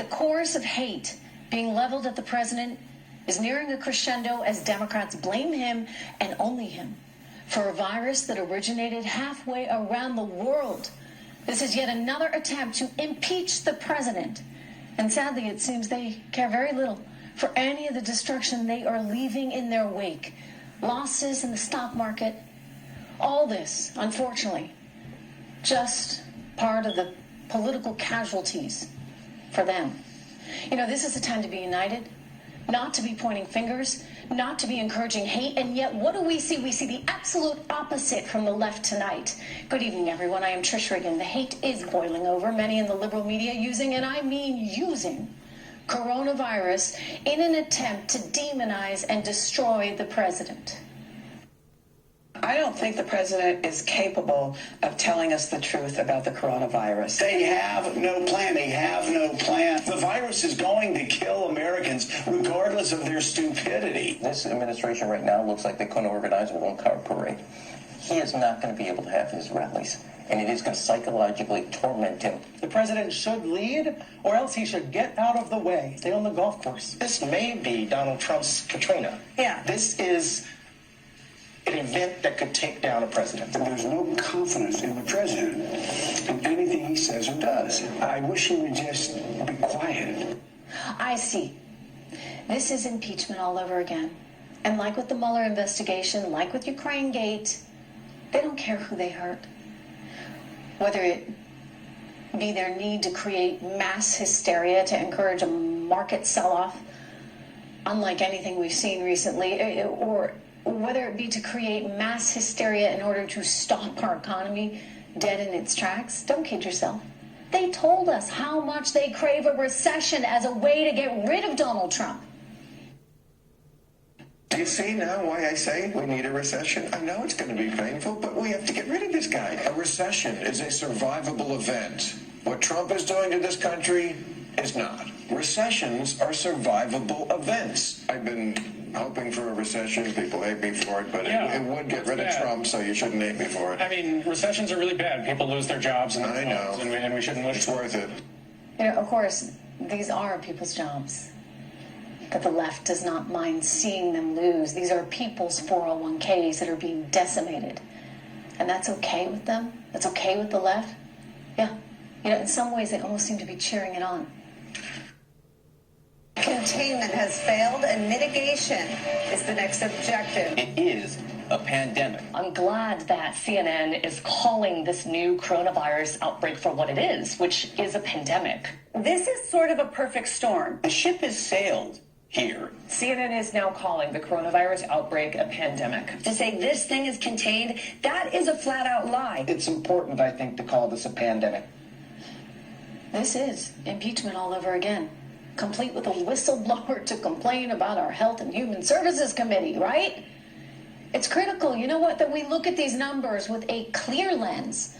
chorus of hate being leveled at the president is nearing a crescendo as Democrats blame him and only him for a virus that originated halfway around the world. This is yet another attempt to impeach the president. And sadly, it seems they care very little for any of the destruction they are leaving in their wake. Losses in the stock market. All this, unfortunately, just part of the political casualties for them. You know, this is a time to be united, not to be pointing fingers, not to be encouraging hate, and yet what do we see? We see the absolute opposite from the left tonight. Good evening, everyone. I am Trish Regan. The hate is boiling over. Many in the liberal media using, and I mean using, coronavirus in an attempt to demonize and destroy the president. I don't think the president is capable of telling us the truth about the coronavirus. They have no plan. They have no plan. The virus is going to kill Americans regardless of their stupidity. This administration right now looks like they're going to organize a one-car parade. He is not going to be able to have his rallies, and it is going to psychologically torment him. The president should lead, or else he should get out of the way. Stay on the golf course. This may be Donald Trump's Katrina. Yeah. This is an event that could take down a president. There's no confidence in the president in anything he says or does. I wish he would just be quiet. I see. This is impeachment all over again. And like with the Mueller investigation, like with Ukraine Gate, they don't care who they hurt. Whether it be their need to create mass hysteria to encourage a market sell-off, unlike anything we've seen recently, or whether it be to create mass hysteria in order to stop our economy dead in its tracks. Don't kid yourself. They told us how much they crave a recession as a way to get rid of Donald Trump. Do you see now why I say we need a recession? I know it's going to be painful, but we have to get rid of this guy. A recession is a survivable event. What Trump is doing to this country is not. Recessions are survivable events. I've been hoping for a recession. People hate me for it, but it would get rid of Trump, so you shouldn't hate me for it. I mean, recessions are really bad. People lose their jobs, and I know, and we shouldn't lose. It's worth it. You know, of course, these are people's jobs. But the left does not mind seeing them lose. These are people's 401ks that are being decimated. And that's okay with them? That's okay with the left? Yeah. You know, in some ways, they almost seem to be cheering it on. Containment has failed, and mitigation is the next objective. It is a pandemic. I'm glad that CNN is calling this new coronavirus outbreak for what it is, which is a pandemic. This is sort of a perfect storm. The ship has sailed here. CNN is now calling the coronavirus outbreak a pandemic. To say this thing is contained, that is a flat-out lie. It's important, I think, to call this a pandemic. This is impeachment all over again, complete with a whistleblower to complain about our Health and Human Services Committee, right? It's critical, you know what, that we look at these numbers with a clear lens.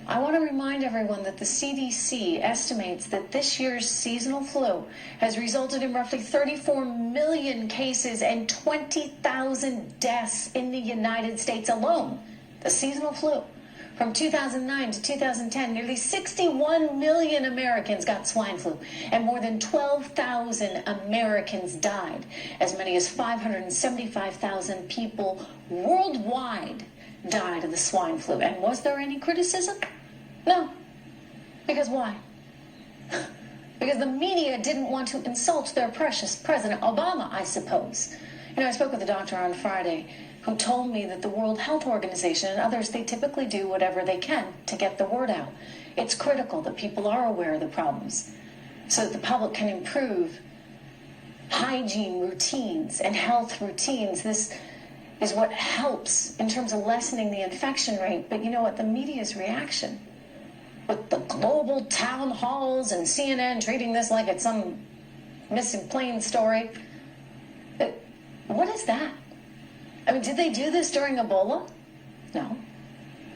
I want to remind everyone that the CDC estimates that this year's seasonal flu has resulted in roughly 34 million cases and 20,000 deaths in the United States alone. The seasonal flu. From 2009 to 2010, nearly 61 million Americans got swine flu, and more than 12,000 Americans died. As many as 575,000 people worldwide died of the swine flu. And was there any criticism? No. Because why? Because the media didn't want to insult their precious President Obama, I suppose. You know, I spoke with a doctor on Friday who told me that the World Health Organization and others, they typically do whatever they can to get the word out. It's critical that people are aware of the problems so that the public can improve hygiene routines and health routines. This is what helps in terms of lessening the infection rate. But you know what? The media's reaction with the global town halls and CNN treating this like it's some missing plane story. What is that? I mean, did they do this during Ebola? No.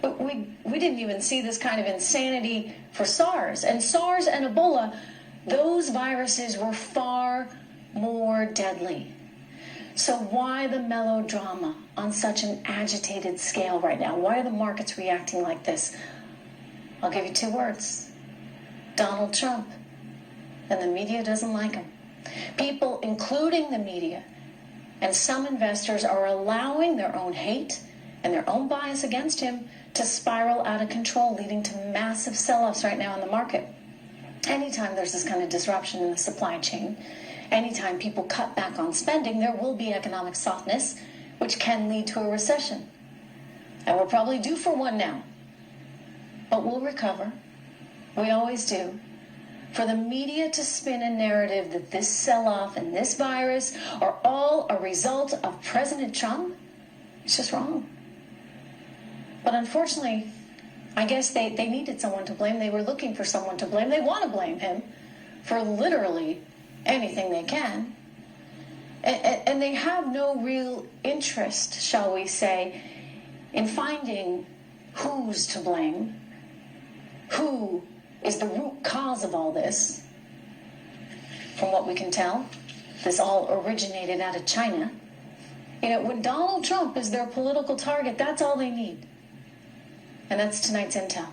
But we didn't even see this kind of insanity for SARS. And SARS and Ebola, those viruses were far more deadly. So why the melodrama on such an agitated scale right now? Why are the markets reacting like this? I'll give you two words. Donald Trump. and the media doesn't like him. People, including the media, and some investors are allowing their own hate and their own bias against him to spiral out of control, leading to massive sell-offs right now in the market. Anytime there's this kind of disruption in the supply chain, anytime people cut back on spending, there will be economic softness, which can lead to a recession. And we're probably due for one now. But we'll recover. We always do. For the media to spin a narrative that this sell-off and this virus are all a result of President Trump, it's just wrong. But unfortunately, I guess they needed someone to blame. They were looking for someone to blame. They want to blame him for literally anything they can. And they have no real interest, shall we say, in finding who's to blame, who is the root cause of all this. From what we can tell, this all originated out of China. You know, when Donald Trump is their political target, that's all they need. And that's tonight's Intel.